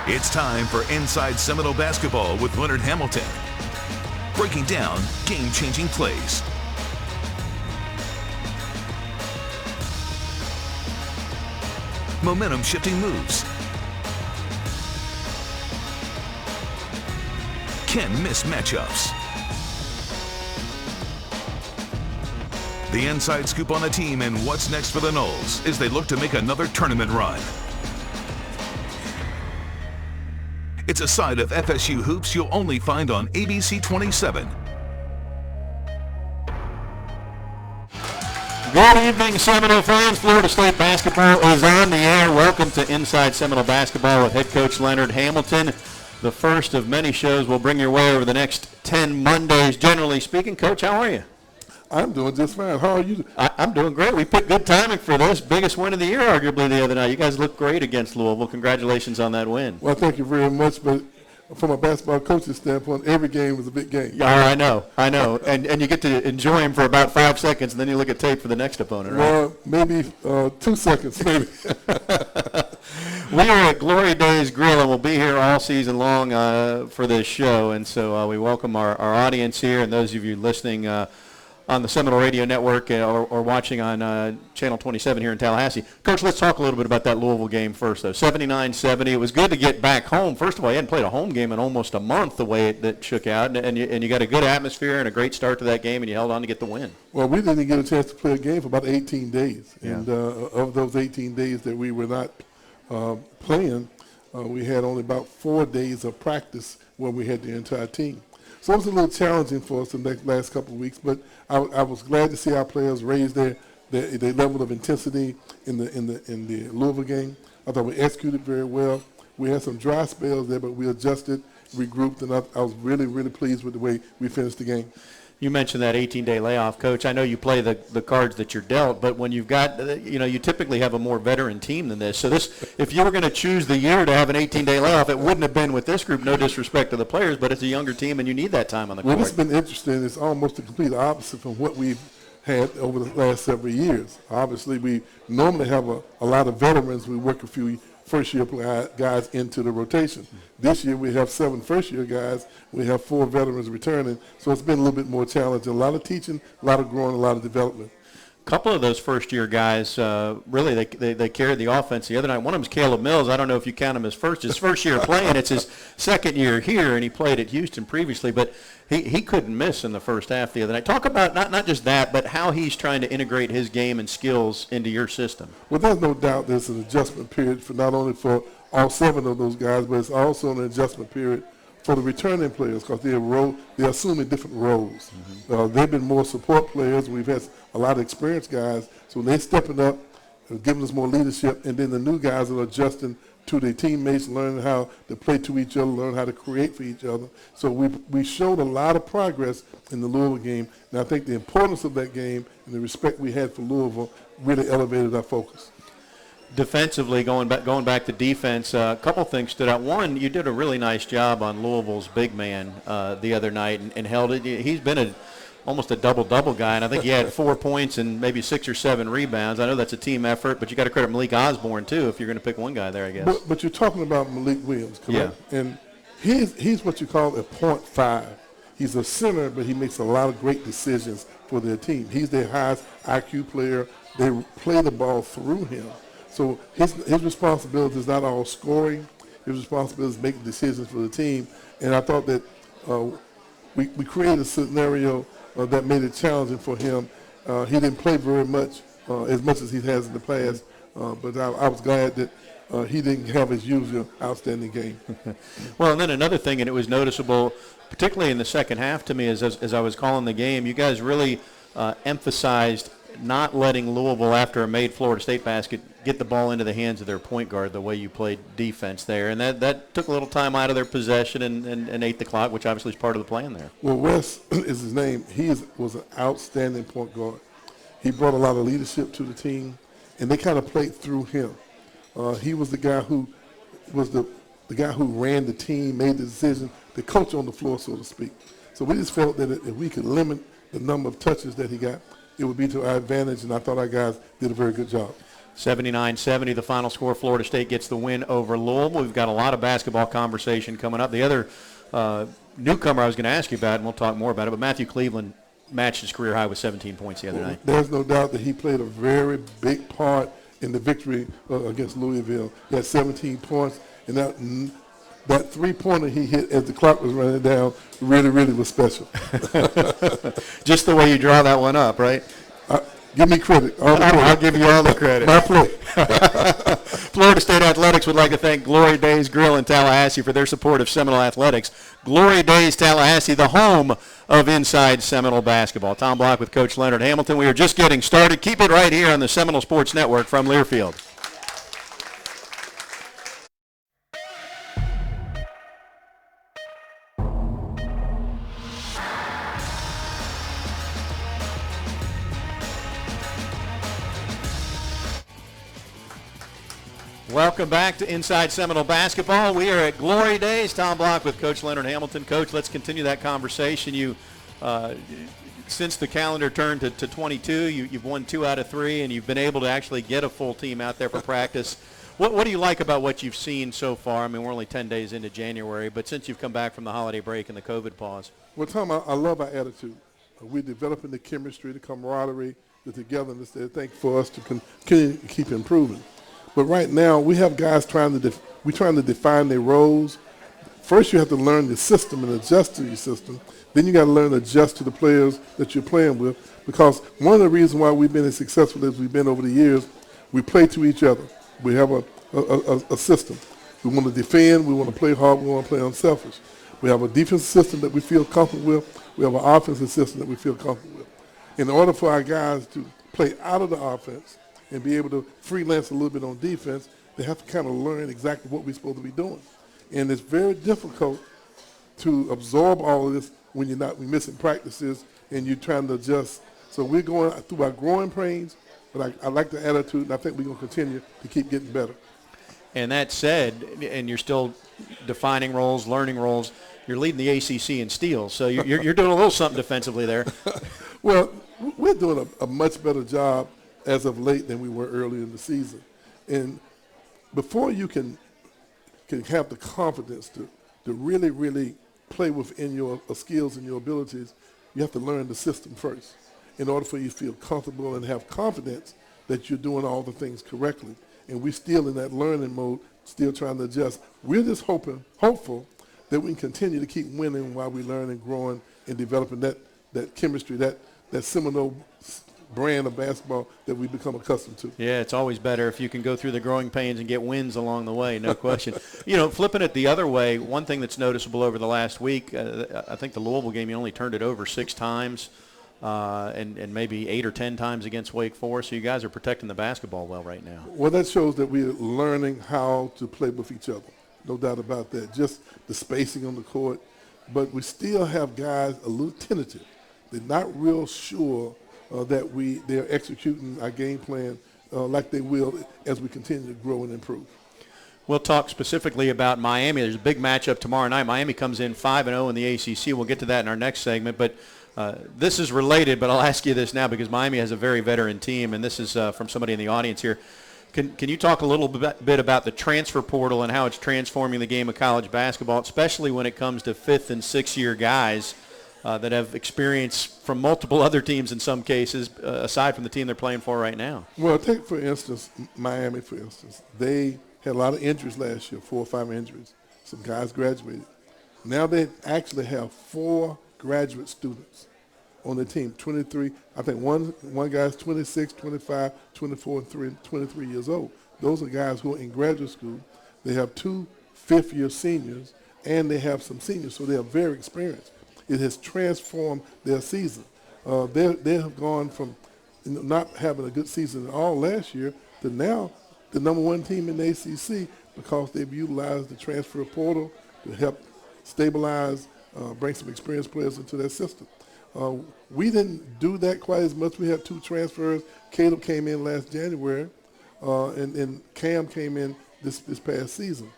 It's time for Inside Seminole Basketball with Leonard Hamilton. Breaking down game-changing plays. Momentum-shifting moves. Can't-miss matchups. The inside scoop on the team and what's next for the Noles as they look to make another tournament run. It's a side of FSU hoops you'll only find on ABC 27. Good evening, Seminole fans. Florida State basketball is on the air. Welcome to Inside Seminole Basketball with head coach Leonard Hamilton. The first of many shows we'll bring your way over the next 10 Mondays. Generally speaking, Coach, how are you? I'm doing just fine. How are you? I'm doing great. We picked good timing for this. Biggest win of the year, arguably, the other night. You guys looked great against Louisville. Congratulations on that win. Well, thank you very much. But from a basketball coach's standpoint, every game was a big game. Yeah, I know. And you get to enjoy him for about 5 seconds, and then you look at tape for the next opponent, right? Well, maybe 2 seconds, maybe. We are at Glory Days Grill, and we'll be here all season long for this show. And so we welcome our audience here and those of you listening on the Seminole Radio Network or watching on Channel 27 here in Tallahassee. Coach, let's talk a little bit about that Louisville game first, though. 79-70. It was good to get back home. First of all, you hadn't played a home game in almost a month the way that shook out, and you got a good atmosphere and a great start to that game, and you held on to get the win. Well, we didn't get a chance to play a game for about 18 days. Yeah. And of those 18 days that we were not playing, we had only about 4 days of practice where we had the entire team. So it was a little challenging for us the last couple of weeks, but I was glad to see our players raise their level of intensity in the Louisville game. I thought we executed very well. We had some dry spells there, but we adjusted, regrouped, and I was really, really pleased with the way we finished the game. You mentioned that 18-day layoff, Coach. I know you play the cards that you're dealt, but when you've got, you typically have a more veteran team than this. So if you were going to choose the year to have an 18-day layoff, it wouldn't have been with this group. No disrespect to the players, but it's a younger team, and you need that time on the court. Well, it's been interesting. It's almost the complete opposite from what we've had over the last several years. Obviously, we normally have a lot of veterans. We work a few first-year guys into the rotation. This year we have 7 first-year guys. We have 4 veterans returning. So it's been a little bit more challenging. A lot of teaching, a lot of growing, a lot of development. A couple of those first-year guys, really, they carried the offense the other night. One of them is Caleb Mills. I don't know if you count him as his first year playing. It's his second year here, and he played at Houston previously. But he couldn't miss in the first half the other night. Talk about not just that, but how he's trying to integrate his game and skills into your system. Well, there's no doubt there's an adjustment period for not only for all 7 of those guys, but it's also an adjustment period for the returning players because they're assuming different roles. Mm-hmm. They've been more support players. We've had a lot of experienced guys. So when they're stepping up and giving us more leadership, and then the new guys are adjusting to their teammates, learning how to play to each other, learn how to create for each other. So we showed a lot of progress in the Louisville game, and I think the importance of that game and the respect we had for Louisville really elevated our focus. Defensively, going back to defense, a couple things stood out. One, you did a really nice job on Louisville's big man the other night and held it. He's been almost a double-double guy, and I think he had 4 points and maybe 6 or 7 rebounds. I know that's a team effort, but you got to credit Malik Osborne too if you're going to pick one guy there, I guess. But you're talking about Malik Williams, correct? Yeah. And he's what you call a .5. He's a center, but he makes a lot of great decisions for their team. He's their highest IQ player. They play the ball through him. So his responsibility is not all scoring. His responsibility is making decisions for the team. And I thought that we created a scenario that made it challenging for him. He didn't play very much, as much as he has in the past. But I was glad that he didn't have his usual outstanding game. Well, and then another thing, and it was noticeable, particularly in the second half to me as I was calling the game, you guys really emphasized not letting Louisville, after a made Florida State basket, get the ball into the hands of their point guard the way you played defense there. And that took a little time out of their possession and ate the clock, which obviously is part of the plan there. Well, Wes is his name. He was an outstanding point guard. He brought a lot of leadership to the team, and they kind of played through him. He was the guy who was the guy who ran the team, made the decision, the coach on the floor, so to speak. So we just felt that if we could limit the number of touches that he got, it would be to our advantage, and I thought our guys did a very good job. 79-70, the final score. Florida State gets the win over Louisville. We've got a lot of basketball conversation coming up. The other newcomer I was going to ask you about, and we'll talk more about it, but Matthew Cleveland matched his career high with 17 points the other night. There's no doubt that he played a very big part in the victory against Louisville. He had 17 points, and that three-pointer he hit as the clock was running down really, really was special. Just the way you draw that one up, right? Give me credit. I'll give you all the credit. My play. Florida State Athletics would like to thank Glory Days Grill in Tallahassee for their support of Seminole Athletics. Glory Days Tallahassee, the home of Inside Seminole Basketball. Tom Block with Coach Leonard Hamilton. We are just getting started. Keep it right here on the Seminole Sports Network from Learfield. Welcome back to Inside Seminole Basketball. We are at Glory Days. Tom Block with Coach Leonard Hamilton. Coach, let's continue that conversation. You, since the calendar turned to 22, you've won 2 out of 3, and you've been able to actually get a full team out there for practice. What do you like about what you've seen so far? I mean, we're only 10 days into January, but since you've come back from the holiday break and the COVID pause. Well, Tom, I love our attitude. We're developing the chemistry, the camaraderie, the togetherness that I think for us to continue to keep improving. But right now, we have guys trying to define their roles. First, you have to learn the system and adjust to your system. Then you got to learn to adjust to the players that you're playing with. Because one of the reasons why we've been as successful as we've been over the years, we play to each other. We have a system. We want to defend. We want to play hard. We want to play unselfish. We have a defensive system that we feel comfortable with. We have an offensive system that we feel comfortable with. In order for our guys to play out of the offense and be able to freelance a little bit on defense, they have to kind of learn exactly what we're supposed to be doing. And it's very difficult to absorb all of this when we're missing practices and you're trying to adjust. So we're going through our growing pains, but I like the attitude, and I think we're going to continue to keep getting better. And that said, and you're still defining roles, learning roles, you're leading the ACC in steals, so you're doing a little something defensively there. Well, we're doing a much better job as of late than we were earlier in the season. And before you can have the confidence to really, really play within your skills and your abilities, you have to learn the system first in order for you to feel comfortable and have confidence that you're doing all the things correctly. And we're still in that learning mode, still trying to adjust. We're just hopeful that we can continue to keep winning while we learn and growing and developing that chemistry, that Seminole brand of basketball that we become accustomed to. Yeah, it's always better if you can go through the growing pains and get wins along the way, no question. Flipping it the other way, one thing that's noticeable over the last week, I think the Louisville game, you only turned it over 6 times and maybe 8 or 10 times against Wake Forest, so you guys are protecting the basketball well right now. Well, that shows that we're learning how to play with each other, no doubt about that, just the spacing on the court. But we still have guys a little tentative. They're not real sure that they're executing our game plan like they will as we continue to grow and improve. We'll talk specifically about Miami. There's a big matchup tomorrow night. Miami comes in 5-0 in the ACC. We'll get to that in our next segment. But this is related, but I'll ask you this now because Miami has a very veteran team, and this is from somebody in the audience here. Can you talk a little bit about the transfer portal and how it's transforming the game of college basketball, especially when it comes to 5th and 6th-year guys that have experience from multiple other teams in some cases, aside from the team they're playing for right now? Well, take, for instance, Miami, for instance. They had a lot of injuries last year, 4 or 5 injuries. Some guys graduated. Now they actually have 4 graduate students on the team, 23. I think one guy's 26, 25, 24, and 23 years old. Those are guys who are in graduate school. They have 2 fifth-year seniors, and they have some seniors, so they are very experienced. It has transformed their season. They have gone from not having a good season at all last year to now the number 1 team in the ACC because they've utilized the transfer portal to help stabilize, bring some experienced players into their system. We didn't do that quite as much. We had 2 transfers. Caleb came in last January, and Cam came in this past season.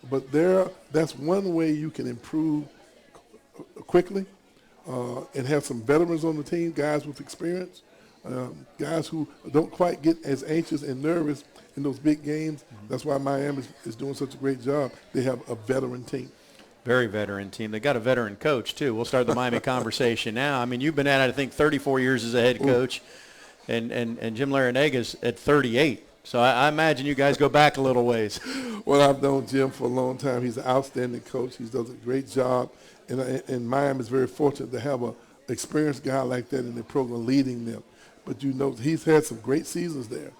But that's one way you can improve quickly and have some veterans on the team, guys with experience. guys who don't quite get as anxious and nervous in those big games. That's why Miami is doing such a great job. They have a veteran team. Very veteran team. They got a veteran coach, too. We'll start the Miami conversation now. I mean, you've been at it, I think, 34 years as a head coach, and Jim Larenega's at 38. So I imagine you guys go back a little ways. Well, I've known Jim for a long time. He's an outstanding coach. He does a great job. And Miami is very fortunate to have an experienced guy like that in the program leading them. But you know, he's had some great seasons there.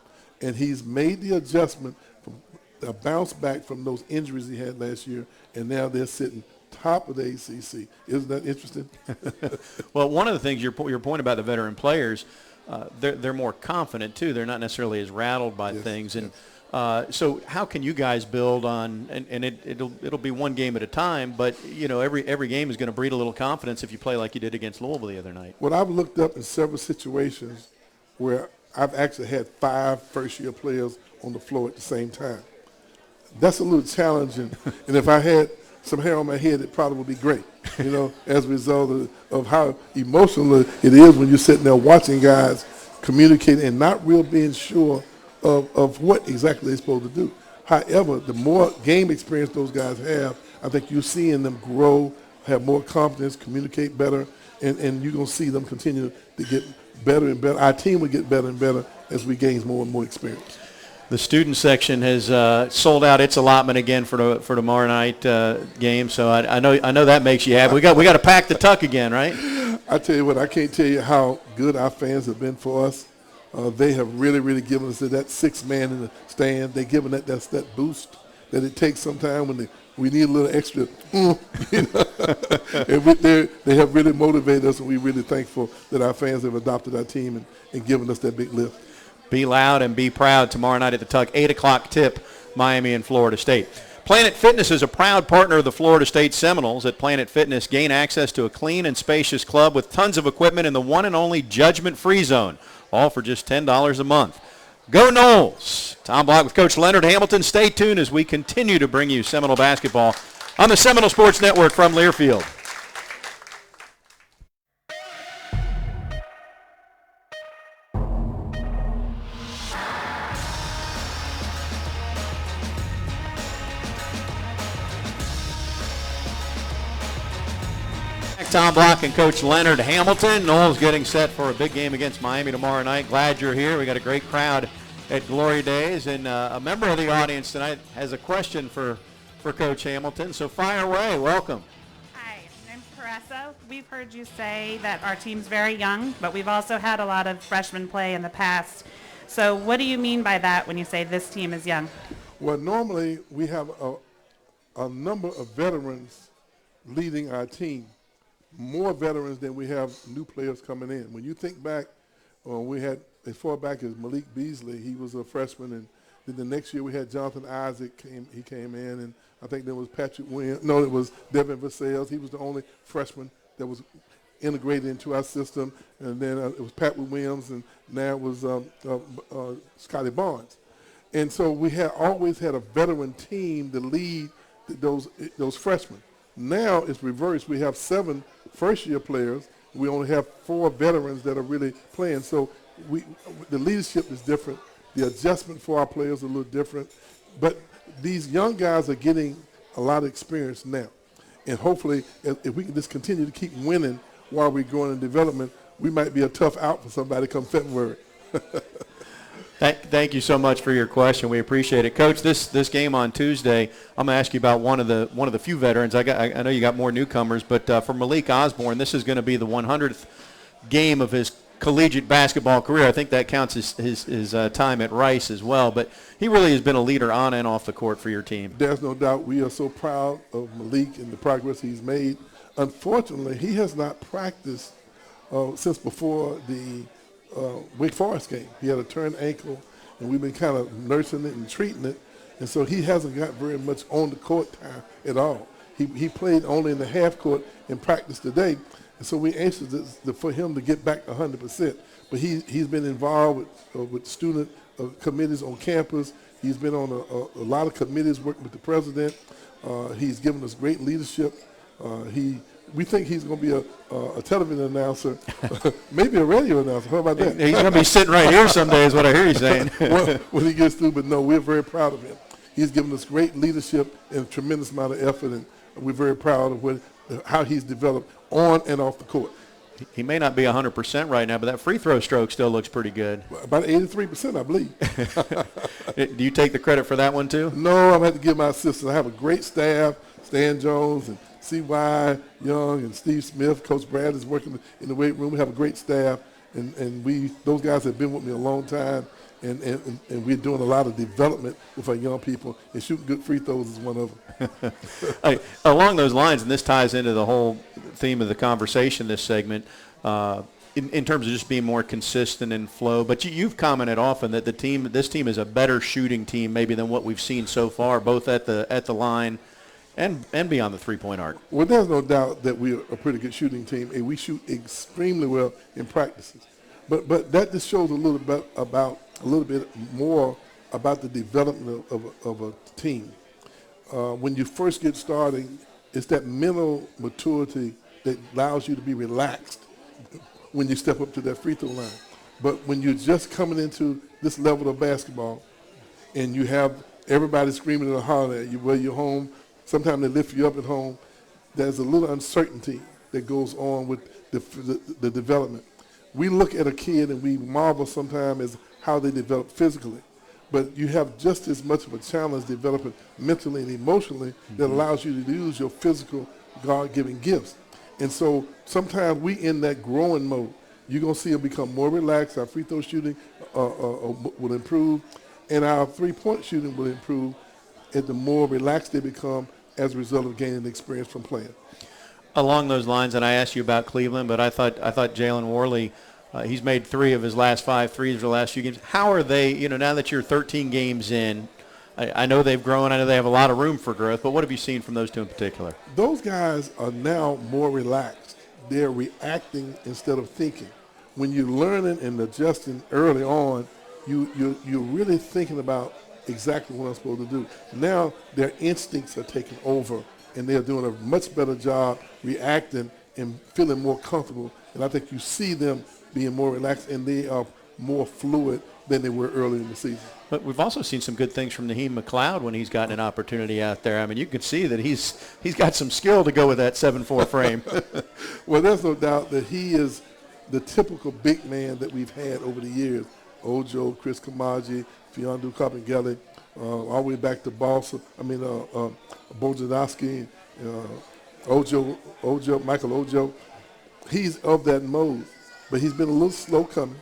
And he's made the adjustment from a bounce back from those injuries he had last year. And now they're sitting top of the ACC. Isn't that interesting? Well, one of the things your point about the veteran players, they're more confident too. They're not necessarily as rattled by things. And so how can you guys build on? And it'll be one game at a time. But you know, every game is going to breed a little confidence if you play like you did against Louisville the other night. Well, I've looked up in several situations where I've actually had 5 first-year players on the floor at the same time. That's a little challenging. And if I had some hair on my head, it probably would be great, you know, as a result of how emotional it is when you're sitting there watching guys communicate and not real being sure of what exactly they're supposed to do. However, the more game experience those guys have, I think you're seeing them grow, have more confidence, communicate better, and you're going to see them continue to get better and better. Our team will get better and better as we gain more and more experience. The student section has sold out its allotment again for tomorrow night game. So I know that makes you happy. We got to pack the tuck again, right? I tell you what, I can't tell you how good our fans have been for us. They have really, really given us that 6 man in the stand. They've given that boost that it takes sometimes when we need a little extra. You know? And they have really motivated us, and we're really thankful that our fans have adopted our team and given us that big lift. Be loud and be proud tomorrow night at the Tuck, 8 o'clock tip, Miami and Florida State. Planet Fitness is a proud partner of the Florida State Seminoles. At Planet Fitness, gain access to a clean and spacious club with tons of equipment in the one and only judgment-free zone, all for just $10 a month. Go Noles! Tom Block with Coach Leonard Hamilton. Stay tuned as we continue to bring you Seminole basketball on the Seminole Sports Network from Learfield. Tom Block and Coach Leonard Hamilton. Noles getting set for a big game against Miami tomorrow night. Glad you're here. We got a great crowd at Glory Days, and a member of the audience tonight has a question for Coach Hamilton. So fire away. Welcome. Hi, my name's Caressa. We've heard you say that our team's very young, but we've also had a lot of freshmen play in the past. So what do you mean by that when you say this team is young? Well, normally we have a number of veterans leading our team. More veterans than we have new players coming in. When you think back, we had as far back as Malik Beasley. He was a freshman, and then the next year we had Jonathan Isaac. He came in, and I think there was Patrick Williams. No, it was Devin Vassell. He was the only freshman that was integrated into our system. And then it was Patrick Williams, and now it was Scotty Barnes. And so we had always had a veteran team to lead those freshmen. Now it's reversed. We have 7 first-year players. We only have 4 veterans that are really playing. So the leadership is different. The adjustment for our players is a little different. But these young guys are getting a lot of experience now. And hopefully, if we can just continue to keep winning while we're going in development, we might be a tough out for somebody come February. Thank you so much for your question. We appreciate it, Coach. This game on Tuesday, I'm going to ask you about one of the few veterans. I know you got more newcomers, but for Malik Osborne, this is going to be the 100th game of his collegiate basketball career. I think that counts his time at Rice as well. But he really has been a leader on and off the court for your team. There's no doubt. We are so proud of Malik and the progress he's made. Unfortunately, he has not practiced since before the Wake Forest game. He had a turned ankle, and we've been kind of nursing it and treating it, and so he hasn't got very much on the court time at all. He played only in the half court in practice today, and so we're anxious for him to get back 100%. But he's been involved with student committees on campus. He's been on a lot of committees working with the president. He's given us great leadership. He We think he's going to be a television announcer, maybe a radio announcer. How about that? He's going to be sitting right here someday is what I hear you saying. when he gets through, but no, we're very proud of him. He's given us great leadership and a tremendous amount of effort, and we're very proud of how he's developed on and off the court. He may not be 100% right now, but that free throw stroke still looks pretty good. About 83%, I believe. Do you take the credit for that one too? No, I'm going to have to give my assistants. I have a great staff, Stan Jones and C.Y. Young and Steve Smith. Coach Brad is working in the weight room. We have a great staff, and those guys have been with me a long time, and we're doing a lot of development with our young people, and shooting good free throws is one of them. Hey, along those lines, and this ties into the whole theme of the conversation this segment, in terms of just being more consistent in flow, but you've commented often that this team is a better shooting team maybe than what we've seen so far, both at the line and beyond the three-point arc. Well, there's no doubt that we're a pretty good shooting team, and we shoot extremely well in practices. But that just shows a little bit more about the development of a team. When you first get started, it's that mental maturity that allows you to be relaxed when you step up to that free throw line. But when you're just coming into this level of basketball, and you have everybody screaming and hollering at you where you're home, sometimes they lift you up at home, there's a little uncertainty that goes on with the development. We look at a kid and we marvel sometimes as how they develop physically, but you have just as much of a challenge developing mentally and emotionally that allows you to use your physical God-given gifts. And so sometimes we in that growing mode. You're going to see them become more relaxed. Our free throw shooting will improve, and our three-point shooting will improve, and the more relaxed they become as a result of gaining experience from playing. Along those lines, and I asked you about Cleveland, but I thought Jalen Worley, he's made 3 of his last 5 threes for the last few games. How are they, now that you're 13 games in, I know they've grown, I know they have a lot of room for growth, but what have you seen from those 2 in particular? Those guys are now more relaxed. They're reacting instead of thinking. When you're learning and adjusting early on, you're really thinking about exactly what I'm supposed to do. Now their instincts are taking over, and they're doing a much better job reacting and feeling more comfortable. And I think you see them being more relaxed, and they are more fluid than they were early in the season. But we've also seen some good things from Naheem McLeod when he's gotten an opportunity out there. I mean, you can see that he's got some skill to go with that 7'4" frame. Well, there's no doubt that he is the typical big man that we've had over the years. Ojo, Chris Kamaji, Fiondu Kapengele, all the way back to Bojanowski, Michael Ojo. He's of that mode, but he's been a little slow coming.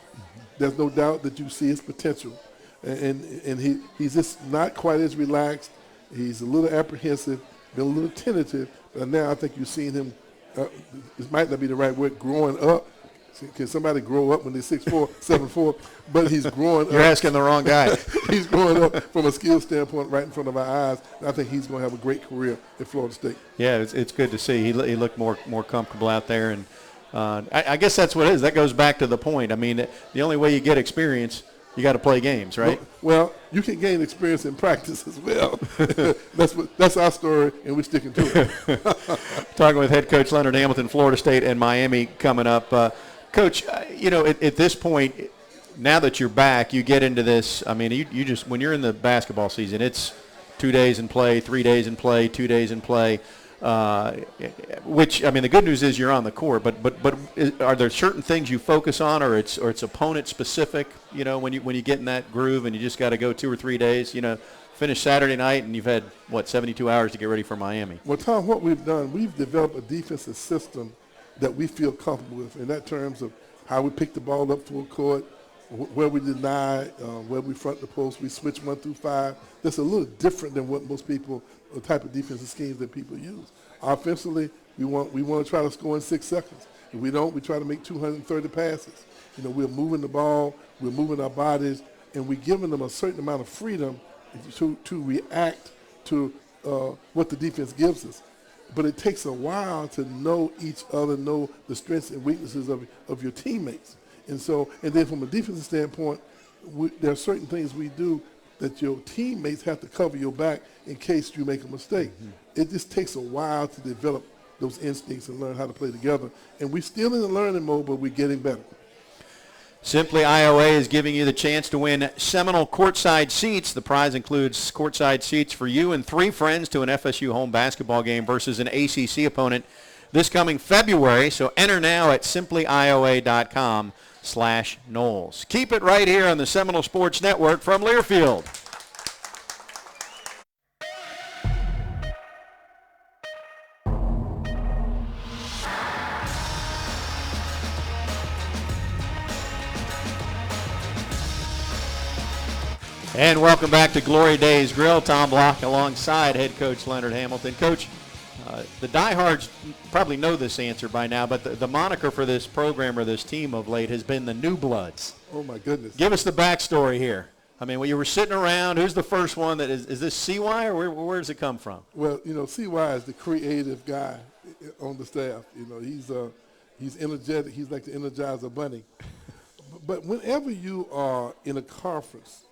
There's no doubt that you see his potential. And he's just not quite as relaxed. He's a little apprehensive, been a little tentative. But now I think you've seen him, it might not be the right word, growing up. Can somebody grow up when they're 6'4", 7'4"? But he's growing up. You're asking the wrong guy. He's growing up from a skill standpoint right in front of our eyes. And I think he's going to have a great career at Florida State. Yeah, it's good to see. He looked more comfortable out there. And I guess that's what it is. That goes back to the point. I mean, the only way you get experience, you got to play games, right? Well, you can gain experience in practice as well. That's our story, and we're sticking to it. Talking with head coach Leonard Hamilton, Florida State and Miami coming up. Coach, at this point, now that you're back, you get into this. I mean, you just, when you're in the basketball season, it's 2 days in play, 3 days in play, 2 days in play. Which, I mean, the good news is you're on the court, but are there certain things you focus on, or it's opponent specific? When you get in that groove and you just got to go 2 or 3 days. Finish Saturday night and you've had 72 hours to get ready for Miami. Well, Tom, what we've done, we've developed a defensive system that we feel comfortable with in that terms of how we pick the ball up full court, where we deny, where we front the post, we switch 1 through 5. That's a little different than what most people, the type of defensive schemes that people use. Offensively, we want to try to score in 6 seconds. If we don't, we try to make 230 passes. We're moving the ball, we're moving our bodies, and we're giving them a certain amount of freedom to react to what the defense gives us. But it takes a while to know each other, know the strengths and weaknesses of your teammates. And then from a defensive standpoint, there are certain things we do that your teammates have to cover your back in case you make a mistake. Mm-hmm. It just takes a while to develop those instincts and learn how to play together. And we're still in the learning mode, but we're getting better. Simply IOA is giving you the chance to win Seminole courtside seats. The prize includes courtside seats for you and 3 friends to an FSU home basketball game versus an ACC opponent this coming February. So enter now at simplyioa.com/Noles. Keep it right here on the Seminole Sports Network from Learfield. And welcome back to Glory Days Grill. Tom Block alongside head coach Leonard Hamilton. Coach, the diehards probably know this answer by now, but the moniker for this program or this team of late has been the New Bloods. Oh, my goodness. Give us the backstory here. I mean, when you were sitting around, who's the first one that is this CY or where does it come from? Well, CY is the creative guy on the staff. He's energetic. He's like the Energizer Bunny. But whenever you are in a conference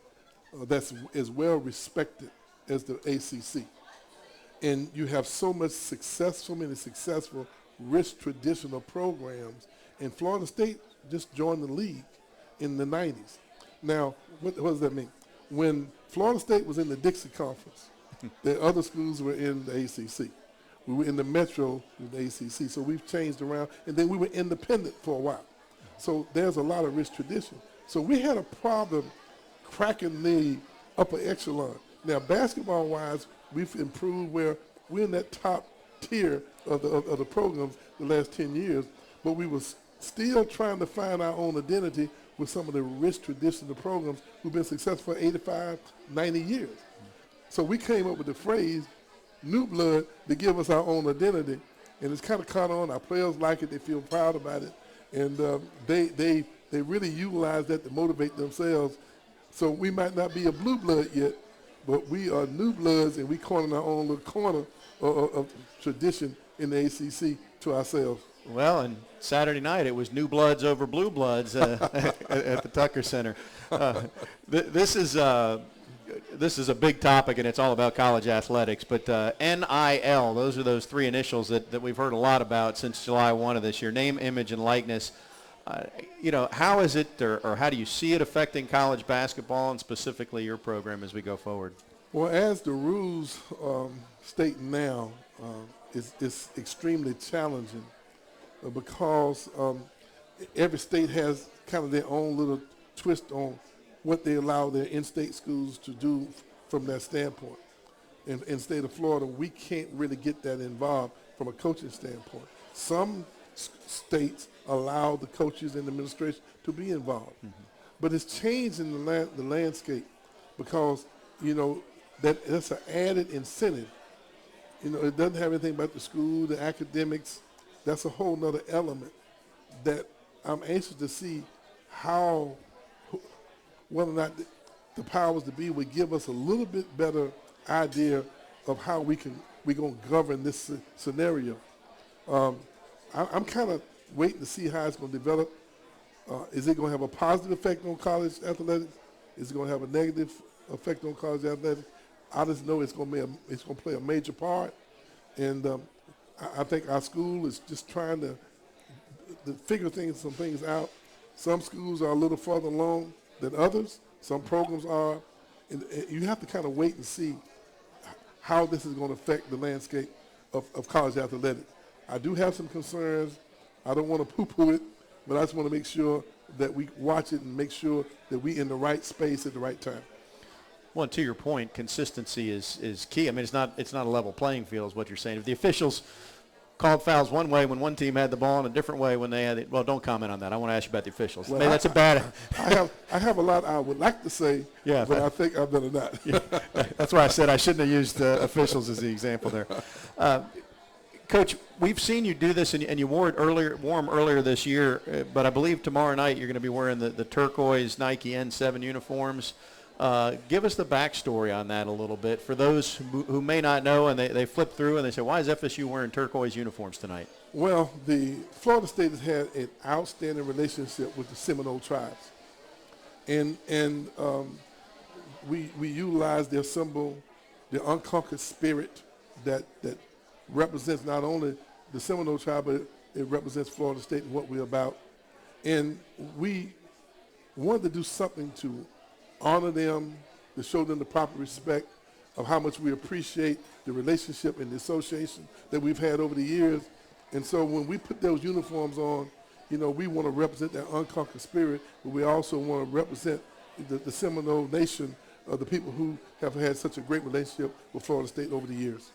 that's as well respected as the ACC, and you have so many successful, rich traditional programs, and Florida State just joined the league in the 90s. Now, what does that mean? When Florida State was in the Dixie Conference, the other schools were in the ACC. We were in the Metro with the ACC, so we've changed around, and then we were independent for a while. So there's a lot of rich tradition. So we had a problem cracking the upper echelon. Now, basketball-wise, we've improved where we're in that top tier of the programs the last 10 years, but we were still trying to find our own identity with some of the rich traditional programs who've been successful for 85, 90 years. So we came up with the phrase, New Blood, to give us our own identity, and it's kind of caught on. Our players like it. They feel proud about it, and they really utilize that to motivate themselves. So we might not be a blue blood yet, but we are New Bloods, and we corner our own little corner of tradition in the ACC to ourselves. Well, and Saturday night it was New Bloods over Blue Bloods at the Tucker Center. This is a big topic, and it's all about college athletics. But NIL, those are those 3 initials that we've heard a lot about since July 1 of this year, name, image, and likeness. How is it or how do you see it affecting college basketball and specifically your program as we go forward? Well, as the rules state now, it's extremely challenging because every state has kind of their own little twist on what they allow their in-state schools to do from that standpoint. In the state of Florida, we can't really get that involved from a coaching standpoint. Some states allow the coaches and the administration to be involved. Mm-hmm. But it's changed in the landscape because, that's an added incentive. It doesn't have anything about the school, the academics. That's a whole nother element that I'm anxious to see whether or not the powers to be would give us a little bit better idea of how we're going to govern this scenario. I'm kind of waiting to see how it's going to develop. Is it going to have a positive effect on college athletics? Is it going to have a negative effect on college athletics? I just know it's going to play a major part, and I think our school is just trying to figure some things out. Some schools are a little further along than others. Some programs are, and you have to kind of wait and see how this is going to affect the landscape of college athletics. I do have some concerns. I don't want to poo-poo it, but I just want to make sure that we watch it and make sure that we're in the right space at the right time. Well, to your point, consistency is key. I mean, it's not a level playing field is what you're saying. If the officials called fouls one way when one team had the ball and a different way when they had it, well, don't comment on that. I want to ask you about the officials. Well, maybe that's a bad. I have a lot I would like to say, yeah, but I think I've done it not. Yeah, that's why I said I shouldn't have used officials as the example there. Coach, we've seen you do this, and you wore it earlier this year, but I believe tomorrow night you're going to be wearing the turquoise Nike N7 uniforms. Give us the backstory on that a little bit for those who may not know, and they flip through and they say, why is FSU wearing turquoise uniforms tonight? Well, the Florida State has had an outstanding relationship with the Seminole tribes. And we utilize their symbol, the unconquered spirit that represents not only the Seminole tribe, but it represents Florida State and what we're about. And we wanted to do something to honor them, to show them the proper respect of how much we appreciate the relationship and the association that we've had over the years. And so when we put those uniforms on, you know, we want to represent that unconquered spirit, but we also want to represent the Seminole Nation, the people who have had such a great relationship with Florida State over the years.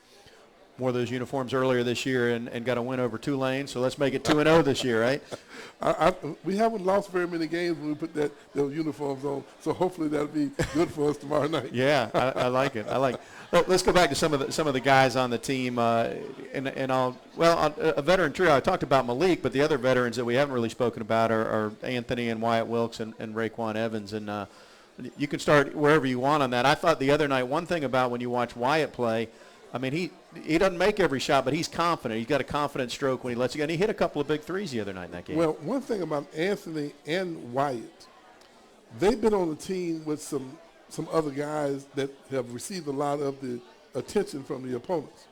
Wore those uniforms earlier this year and got a win over Tulane, so let's make it 2-0 this year, right? We haven't lost very many games when we put those uniforms on, so hopefully that'll be good for us tomorrow night. Yeah, I like it. I like it. Let's go back to some of the guys on the team, a veteran trio. I talked about Malik, but the other veterans that we haven't really spoken about are Anthony and Wyatt Wilkes and Raekwon Evans, and you can start wherever you want on that. I thought the other night, one thing about when you watch Wyatt play, I mean, he doesn't make every shot, but he's confident. He's got a confident stroke when he lets it go. And he hit a couple of big threes the other night in that game. Well, one thing about Anthony and Wyatt, they've been on the team with some other guys that have received a lot of the attention from the opponents.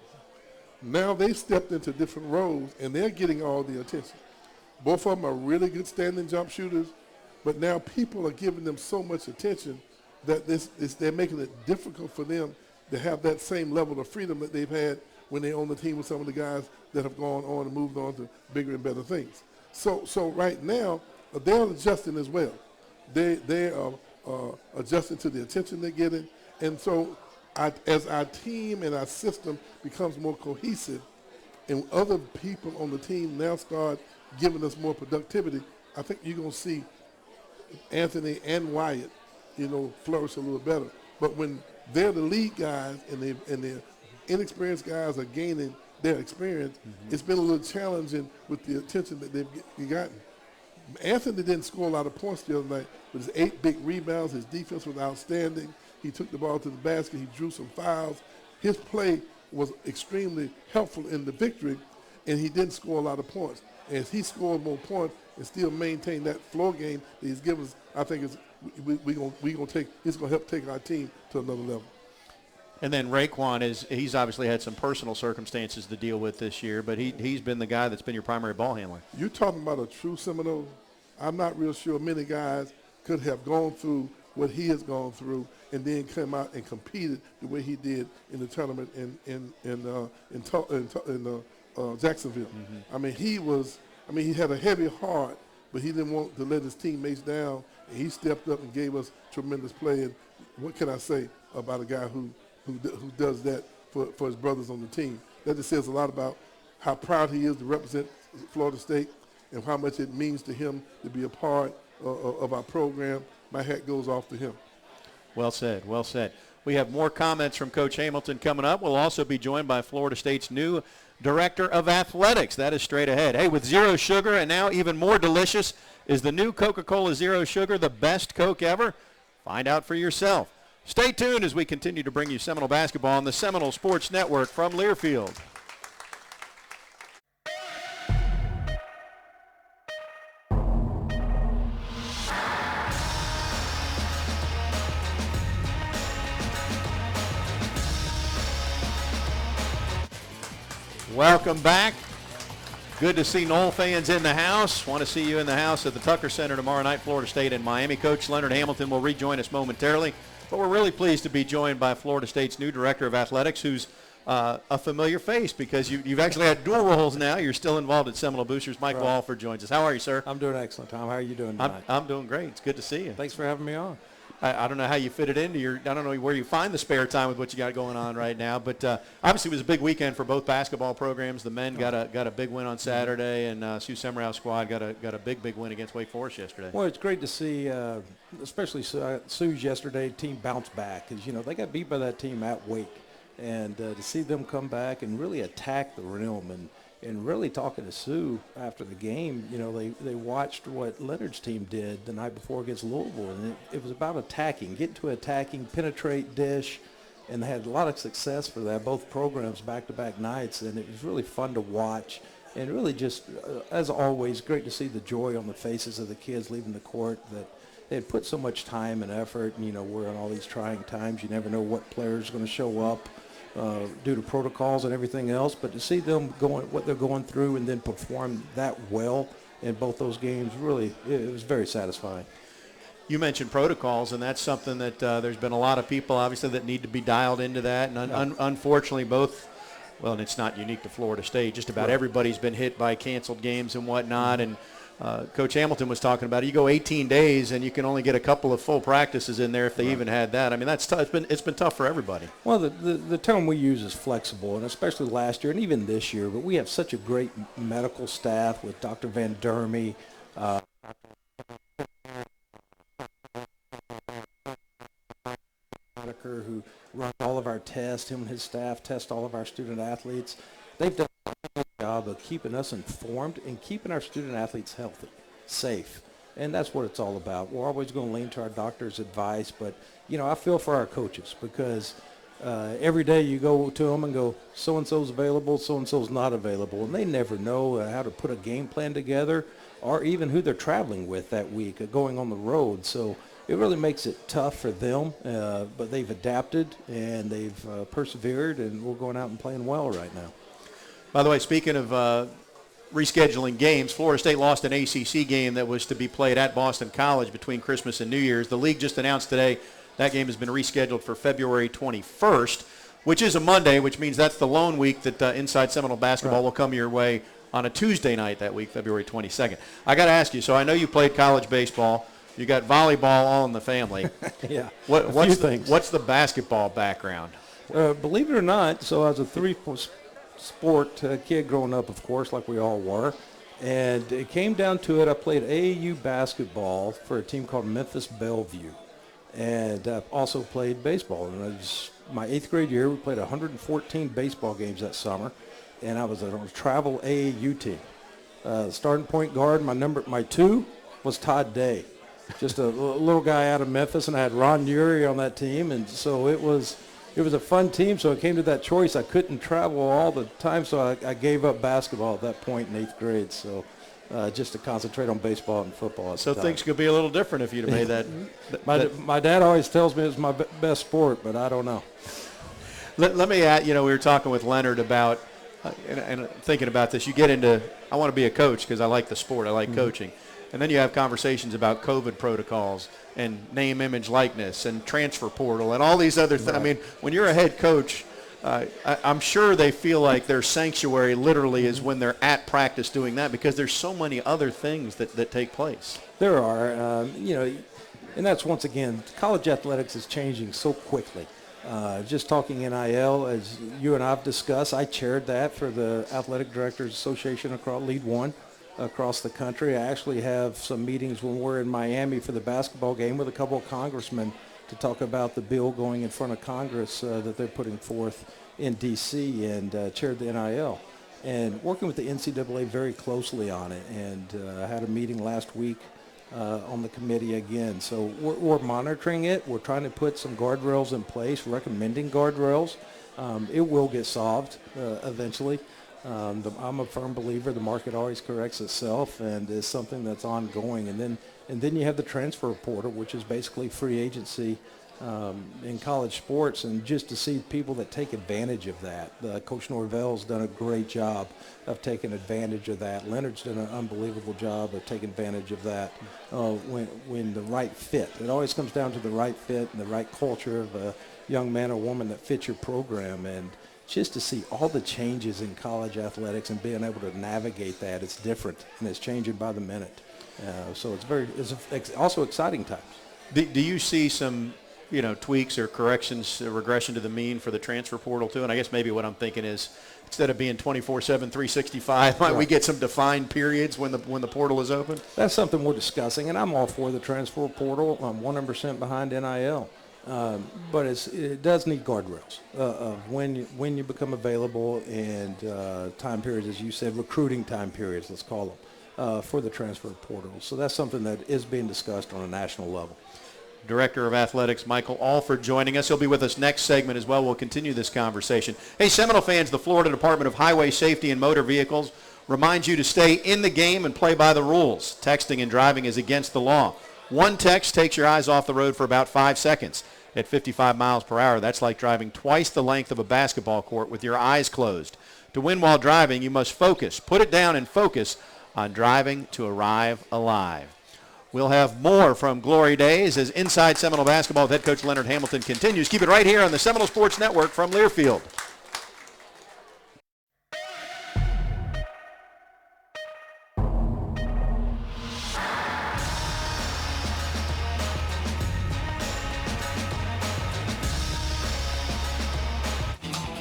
Now they've stepped into different roles, and they're getting all the attention. Both of them are really good standing jump shooters, but now people are giving them so much attention that they're making it difficult for them to have that same level of freedom that they've had when they're on the team with some of the guys that have gone on and moved on to bigger and better things. So right now, they're adjusting as well. They are adjusting to the attention they're getting. And so as our team and our system becomes more cohesive and other people on the team now start giving us more productivity, I think you're going to see Anthony and Wyatt, you know, flourish a little better. But when they're the lead guys and the inexperienced guys are gaining their experience, it's been a little challenging with the attention that they've gotten. Anthony didn't score a lot of points the other night, but his 8 big rebounds, his defense was outstanding. He took the ball to the basket. He drew some fouls. His play was extremely helpful in the victory, and he didn't score a lot of points. As he scored more points and still maintained that floor game that he's given us, I think he's gonna help take our team to another level. And then Raekwon he's obviously had some personal circumstances to deal with this year, but he's been the guy that's been your primary ball handler. You're talking about a true Seminole. I'm not real sure many guys could have gone through what he has gone through and then come out and competed the way he did in the tournament in Jacksonville. I mean, he had a heavy heart, but he didn't want to let his teammates down, and he stepped up and gave us tremendous play. And what can I say about a guy who does that for his brothers on the team? That just says a lot about how proud he is to represent Florida State and how much it means to him to be a part of our program. My hat goes off to him. Well said, well said. We have more comments from Coach Hamilton coming up. We'll also be joined by Florida State's new Director of Athletics. That is straight ahead. Hey, with zero sugar and now even more delicious, is the new Coca-Cola Zero Sugar the best Coke ever? Find out for yourself. Stay tuned as we continue to bring you Seminole basketball on the Seminole Sports Network from Learfield. Welcome back. Good to see Nole fans in the house. Want to see you in the house at the Tucker Center tomorrow night, Florida State and Miami. Coach Leonard Hamilton will rejoin us momentarily. But we're really pleased to be joined by Florida State's new Director of Athletics, who's a familiar face because you've actually had dual roles now. You're still involved at Seminole Boosters. Mike Walford joins us. How are you, sir? I'm doing excellent, Tom. How are you doing tonight? I'm doing great. It's good to see you. Thanks for having me on. I don't know how you fit it into I don't know where you find the spare time with what you got going on right now, but obviously it was a big weekend for both basketball programs. The men got a big win on Saturday, and Sue Semrau's squad got a big win against Wake Forest yesterday. Well, it's great to see, especially Sue's yesterday team bounce back because, they got beat by that team at Wake. And to see them come back and really attack the rim and really talking to Sue after the game, they watched what Leonard's team did the night before against Louisville, and it was about attacking, getting to attacking, penetrate, dish, and they had a lot of success for that, both programs back-to-back nights, and it was really fun to watch. And really just, as always, great to see the joy on the faces of the kids leaving the court that they had put so much time and effort, and, we're in all these trying times. You never know what player is going to show up. due to protocols and everything else. But to see them what they're going through and then perform that well in both those games, really, it was very satisfying. You mentioned protocols, and that's something that there's been a lot of people, obviously, that need to be dialed into that. And unfortunately, and it's not unique to Florida State. Just about everybody's been hit by canceled games and whatnot. And Coach Hamilton was talking about it. You go 18 days, and you can only get a couple of full practices in there if they even had that. I mean, that's tough. It's been tough for everybody. Well, the term we use is flexible, and especially last year and even this year. But we have such a great medical staff with Dr. Van Dermy, who runs all of our tests. Him and his staff test all of our student athletes. They've done a good job of keeping us informed and keeping our student athletes healthy, safe. And that's what it's all about. We're always going to lean to our doctor's advice, but, I feel for our coaches because every day you go to them and go, so-and-so's available, so-and-so's not available, and they never know how to put a game plan together or even who they're traveling with that week or going on the road. So it really makes it tough for them, but they've adapted and they've persevered, and we're going out and playing well right now. By the way, speaking of rescheduling games, Florida State lost an ACC game that was to be played at Boston College between Christmas and New Year's. The league just announced today that game has been rescheduled for February 21st, which is a Monday, which means that's the lone week that Inside Seminole basketball will come your way on a Tuesday night that week, February 22nd. I got to ask you, so I know you played college baseball. You got volleyball all in the family. Yeah, what's the basketball background? Believe it or not, so I was a three-sport kid growing up, of course, like we all were. And it came down to it, I played AAU basketball for a team called Memphis Bellevue. And also played baseball. And it was my 8th grade year. We played 114 baseball games that summer. And I was on a travel AAU team. Starting point guard, my 2 was Todd Day. Just a little guy out of Memphis, and I had Ron Urey on that team, and so it was a fun team. So it came to that choice. I couldn't travel all the time, so I gave up basketball at that point in 8th grade. So just to concentrate on baseball and football. So things could be a little different if you'd have made that. My dad always tells me it's my best sport, but I don't know. Let me add. We were talking with Leonard about and thinking about this. You get into I want to be a coach because I like the sport. I like coaching. And then you have conversations about COVID protocols and name, image, likeness and transfer portal and all these other things. Right. I mean, when you're a head coach, I'm sure they feel like their sanctuary literally is when they're at practice doing that because there's so many other things that take place. There are, and that's once again, college athletics is changing so quickly. Just talking NIL, as you and I have discussed, I chaired that for the Athletic Directors Association across Lead One. Across the country. I actually have some meetings when we're in Miami for the basketball game with a couple of congressmen to talk about the bill going in front of Congress that they're putting forth in D.C. and chaired the NIL. And working with the NCAA very closely on it. And I had a meeting last week on the committee again. So we're monitoring it. We're trying to put some guardrails in place, recommending guardrails. It will get solved eventually. I'm a firm believer the market always corrects itself and is something that's ongoing. And then you have the transfer portal, which is basically free agency in college sports, and just to see people that take advantage of that. Coach Norvell's done a great job of taking advantage of that. Leonard's done an unbelievable job of taking advantage of that when the right fit. It always comes down to the right fit and the right culture of a young man or woman that fits your program. And just to see all the changes in college athletics and being able to navigate that, it's different and it's changing by the minute. So it's also exciting times. Do you see some, tweaks or corrections, regression to the mean for the transfer portal too? And I guess maybe what I'm thinking is instead of being 24/7, 365, might we get some defined periods when the portal is open? That's something we're discussing, and I'm all for the transfer portal. I'm 100% behind NIL. But it does need guardrails of when you become available and time periods, as you said, recruiting time periods, let's call them, for the transfer portal. So that's something that is being discussed on a national level. Director of Athletics, Michael Walford, joining us. He'll be with us next segment as well. We'll continue this conversation. Hey, Seminole fans, the Florida Department of Highway Safety and Motor Vehicles reminds you to stay in the game and play by the rules. Texting and driving is against the law. One text takes your eyes off the road for about 5 seconds. at 55 miles per hour. That's like driving twice the length of a basketball court with your eyes closed. To win while driving, you must focus. Put it down and focus on driving to arrive alive. We'll have more from Glory Days as Inside Seminole Basketball with head coach Leonard Hamilton continues. Keep it right here on the Seminole Sports Network from Learfield.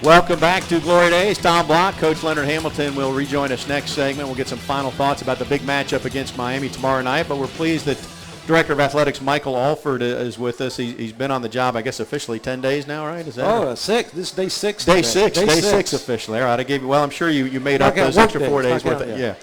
Welcome back to Glory Days. Tom Block, Coach Leonard Hamilton will rejoin us next segment. We'll get some final thoughts about the big matchup against Miami tomorrow night, but we're pleased that Director of Athletics Michael Walford is with us. He's been on the job, I guess, officially 10 days now, right? Is that right? 6. This is day 6. Day six officially. All right, I gave you. Well, I'm sure you made up those extra 4 days worth. Yeah.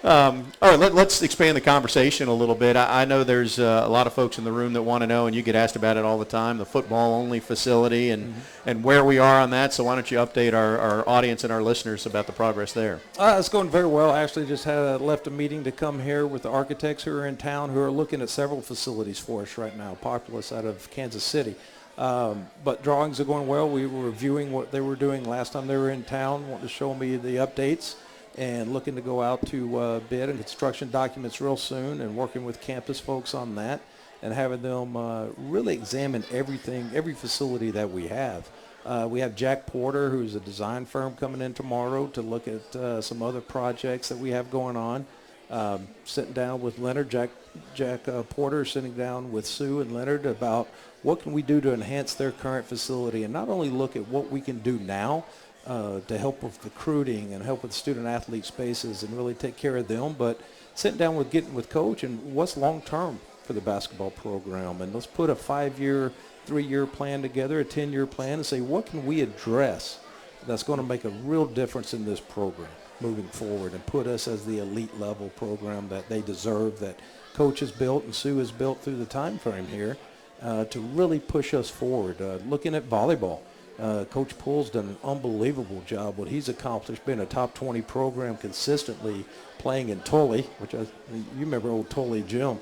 All right, let's expand the conversation a little bit. I know there's a lot of folks in the room that want to know, and you get asked about it all the time, the football-only facility and where we are on that. So why don't you update our audience and our listeners about the progress there? It's going very well. I actually just left a meeting to come here with the architects who are in town who are looking at several facilities for us right now, Populous out of Kansas City. But drawings are going well. We were reviewing what they were doing last time they were in town, wanting to show me the updates, and looking to go out to bid and construction documents real soon, and working with campus folks on that and having them really examine everything, every facility that we have. We have Jack Porter, who's a design firm, coming in tomorrow to look at some other projects that we have going on. Sitting down with Leonard, Jack Porter sitting down with Sue and Leonard about what can we do to enhance their current facility, and not only look at what we can do now, to help with recruiting and help with student-athlete spaces and really take care of them, but sitting down getting with Coach and what's long-term for the basketball program. And let's put a 5-year, 3-year plan together, a 10-year plan, and say what can we address that's going to make a real difference in this program moving forward and put us as the elite-level program that they deserve, that Coach has built and Sue has built through the time frame here to really push us forward. Looking at volleyball. Coach Poole's done an unbelievable job. What he's accomplished, being a top 20 program consistently, playing in Tully, which you remember old Tully Gym,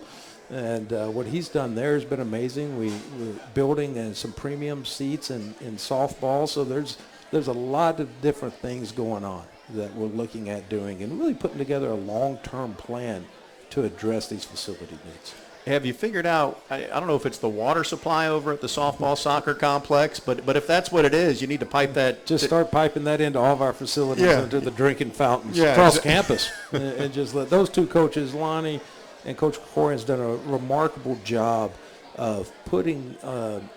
and what he's done there has been amazing. We're building some premium seats in softball, so there's a lot of different things going on that we're looking at doing and really putting together a long-term plan to address these facility needs. Have you figured out, I don't know if it's the water supply over at the softball soccer complex, but if that's what it is, you need to pipe that. Just start piping that into all of our facilities, into the drinking fountains across campus. And just let those two coaches, Lonnie and Coach Corian's done a remarkable job of putting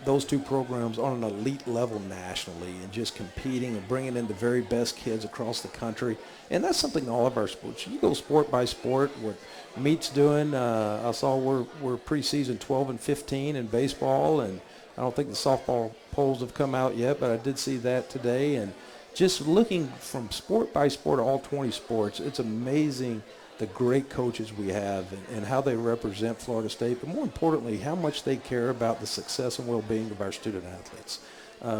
those two programs on an elite level nationally and just competing and bringing in the very best kids across the country. And that's something all of our sports. You go sport by sport, what Meet's doing. I saw we're preseason 12-15 in baseball, and I don't think the softball polls have come out yet, but I did see that today. And just looking from sport by sport, all 20 sports, it's amazing the great coaches we have and how they represent Florida State, but more importantly, how much they care about the success and well-being of our student athletes.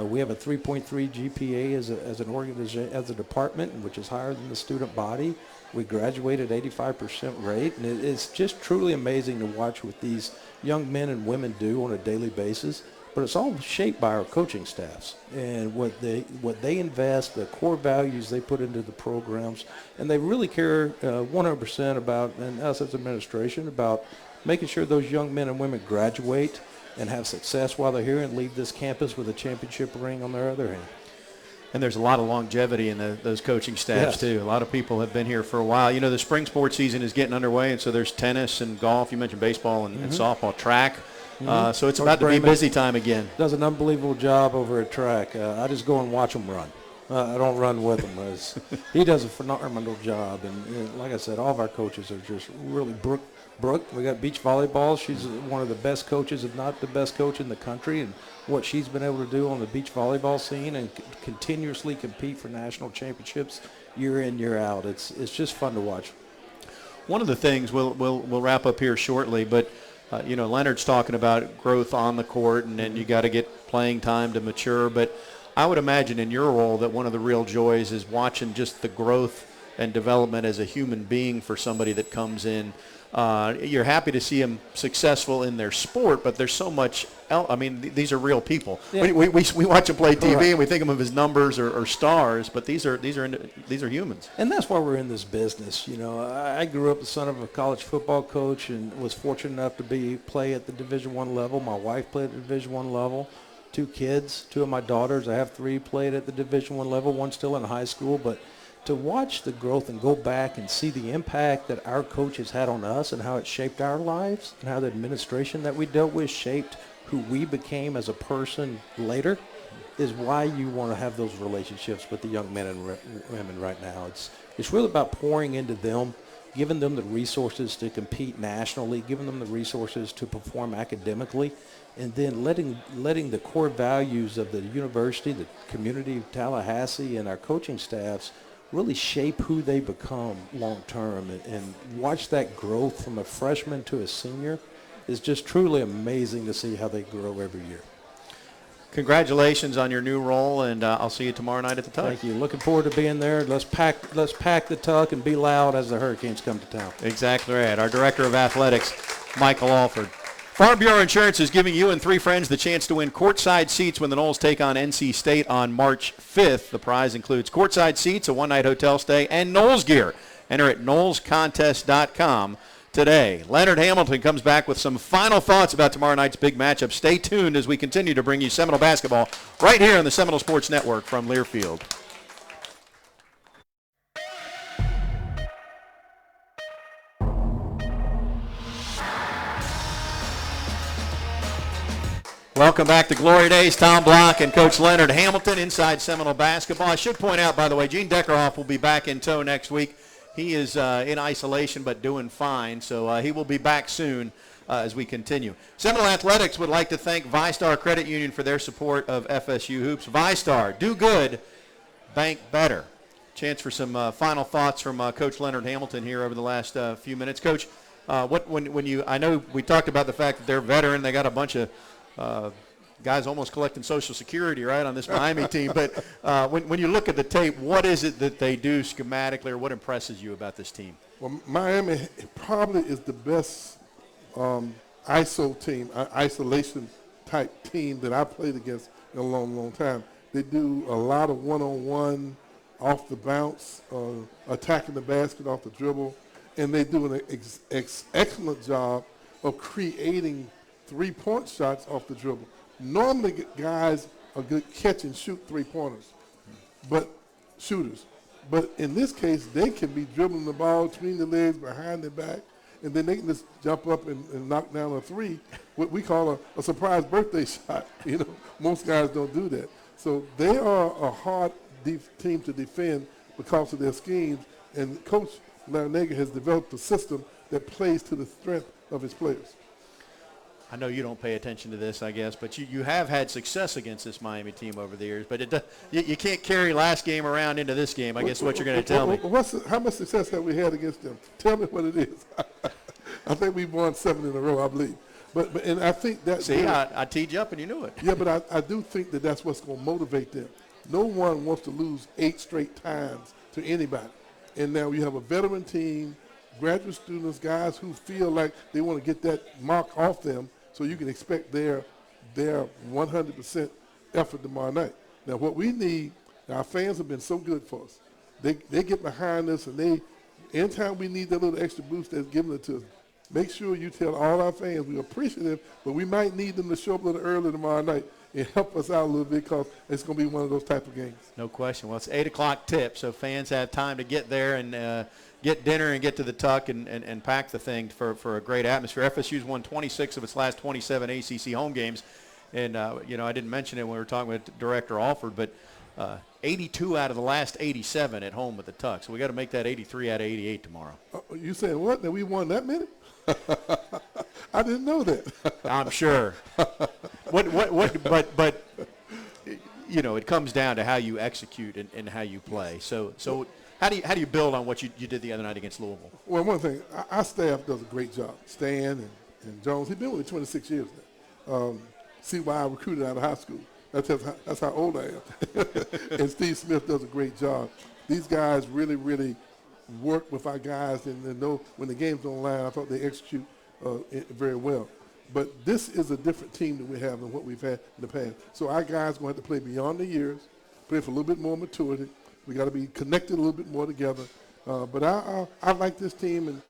We have a 3.3 GPA as an organization, as a department, which is higher than the student body. We graduated 85% rate, and it's just truly amazing to watch what these young men and women do on a daily basis. But it's all shaped by our coaching staffs and what they invest, the core values they put into the programs, and they really care 100% about, and us as administration, about making sure those young men and women graduate and have success while they're here and leave this campus with a championship ring on their other hand. And there's a lot of longevity in those coaching staffs, too. A lot of people have been here for a while. You know, the spring sports season is getting underway, and so there's tennis and golf. You mentioned baseball and softball, track. So it's about to be busy time again. Does an unbelievable job over at track. I just go and watch him run. I don't run with him. He does a phenomenal job. And like I said, all of our coaches are just really Brooke, we got beach volleyball. She's one of the best coaches, if not the best coach in the country. And what she's been able to do on the beach volleyball scene and continuously compete for national championships year in, year out. It's just fun to watch. One of the things, we'll wrap up here shortly, but you know, Leonard's talking about growth on the court, and you got to get playing time to mature. But I would imagine in your role that one of the real joys is watching just the growth and development as a human being for somebody that comes in. You're happy to see them successful in their sport, but there's so much else. I mean, these are real people. Yeah. We watch them play TV Correct. and we think of them as numbers or stars, but these are humans. And that's why we're in this business. You know, I grew up the son of a college football coach and was fortunate enough to play at the Division I level. My wife played at the Division I level. 2 kids, 2 of my daughters, I have 3, played at the Division I level, 1 still in high school. But to watch the growth and go back and see the impact that our coaches had on us and how it shaped our lives and how the administration that we dealt with shaped who we became as a person later is why you want to have those relationships with the young men and women right now. It's really about pouring into them, giving them the resources to compete nationally, giving them the resources to perform academically, and then letting the core values of the university, the community of Tallahassee, and our coaching staffs really shape who they become long term, and watch that growth from a freshman to a senior is just truly amazing to see how they grow every year. Congratulations on your new role, and I'll see you tomorrow night at the Tuck. Thank you. Looking forward to being there. Let's pack the Tuck and be loud as the Hurricanes come to town. Exactly right. Our Director of Athletics, Michael Walford. Farm Bureau Insurance is giving you and 3 friends the chance to win courtside seats when the Noles take on NC State on March 5th. The prize includes courtside seats, a one-night hotel stay, and Noles gear. Enter at nolescontest.com today. Leonard Hamilton comes back with some final thoughts about tomorrow night's big matchup. Stay tuned as we continue to bring you Seminole basketball right here on the Seminole Sports Network from Learfield. Welcome back to Glory Days. Tom Block and Coach Leonard Hamilton inside Seminole basketball. I should point out, by the way, Gene Deckerhoff will be back in tow next week. He is in isolation but doing fine, so he will be back soon as we continue. Seminole Athletics would like to thank ViStar Credit Union for their support of FSU Hoops. ViStar, do good, bank better. Chance for some final thoughts from Coach Leonard Hamilton here over the last few minutes. Coach, I know we talked about the fact that they're veteran. They got a bunch of guys almost collecting Social Security, right, on this Miami team. But when you look at the tape, what is it that they do schematically, or what impresses you about this team? Well, Miami probably is the best ISO team, isolation type team that I played against in a long, long time. They do a lot of one-on-one, off the bounce, attacking the basket off the dribble, and they do an excellent job of creating three-point shots off the dribble. Normally, guys are good catch and shoot three-pointers, but shooters. But in this case, they can be dribbling the ball between the legs, behind the back, and then they can just jump up and knock down a three, what we call a surprise birthday shot. You know, most guys don't do that. So they are a hard team to defend because of their schemes, and Coach Larinaga has developed a system that plays to the strength of his players. I know you don't pay attention to this, I guess, but you have had success against this Miami team over the years. But you can't carry last game around into this game, I guess, what you're going to tell me. How much success have we had against them? Tell me what it is. I think we've won 7 in a row, I believe. And I think that. See, I teed you up and you knew it. Yeah, but I do think that that's what's going to motivate them. No one wants to lose 8 straight times to anybody. And now you have a veteran team, graduate students, guys who feel like they want to get that mark off them, so you can expect their 100% effort tomorrow night. Now, what we need, our fans have been so good for us. They get behind us, and anytime we need that little extra boost, they're giving it to us. Make sure you tell all our fans we're appreciative, but we might need them to show up a little early tomorrow night and help us out a little bit, because it's going to be one of those type of games. No question. Well, it's 8 o'clock tip, so fans have time to get there and get dinner and get to the Tuck and pack the thing for a great atmosphere. FSU's won 26 of its last 27 ACC home games. And, I didn't mention it when we were talking with Director Walford, but 82 out of the last 87 at home with the Tuck. So we got to make that 83 out of 88 tomorrow. You saying what? That we won that many? I didn't know that. I'm sure. But it comes down to how you execute and how you play. So how do you build on what you did the other night against Louisville? Well, one thing, our staff does a great job. Stan and Jones, he's been with me 26 years now. See why I recruited out of high school. That's how old I am. And Steve Smith does a great job. These guys really, really work with our guys and know when the game's on line. I thought they execute very well. But this is a different team that we have than what we've had in the past. So our guys are going to have to play beyond the years, play for a little bit more maturity. We got to be connected a little bit more together. But I like this team, and